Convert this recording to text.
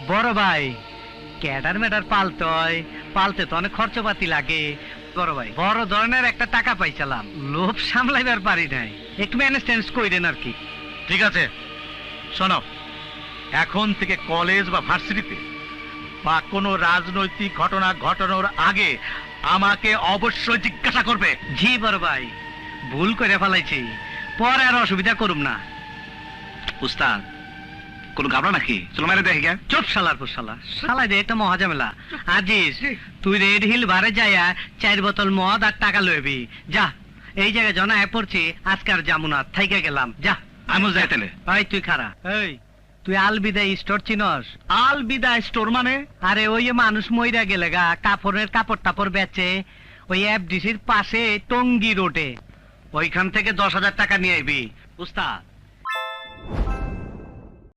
বড় ভাই, ক্যাডার মেডার পালতে তো অনেক খরচপাতি লাগে। বড় ভাই, বড় ধরনের একটা টাকা পাইছিলাম, লোভ সামলাইবার পারি নাই, একটু ম্যানেজ ট্যানেজ কইরেন আর কি। ঠিক আছে, শোনো, এখন থেকে কলেজ বা ভার্সিটিতে বা কোনো রাজনৈতিক ঘটনা ঘটানোর আগে আমাকে অবশ্যই জিজ্ঞাসা করবে। জি বড় ভাই, ভুল করে ফেলাইছি, পরে আর অসুবিধা করুম না। উস্তাদ কোন ঘাবড়া নাকি? চলো মেরে দেখি গে। চুপ শালার পর শালা, শালা দে একটা মহাঝামেলা। আজিজ, তুই রেড হিল বারে যাইয়া 4 বোতল মদ আর টাকা লইবি। যা, এই জায়গায় জনা পড়ছি, আজকার জামুনা থাইকে গেলাম, যা। আমিও যাই তাহলে। ভাই তুই খারা, এই তুই আলবিদা স্টোর চিনস? আলবিদা স্টোর মানে? আরে ওই যে মানুষ মইরা গেলে গা কাপড়ের কাপড় টাপড় বেচে, ওই এফডিসির পাশে টঙ্গি রোডে, ওইখান থেকে 10,000 টাকা নিয়ে আইবি। উস্তাদ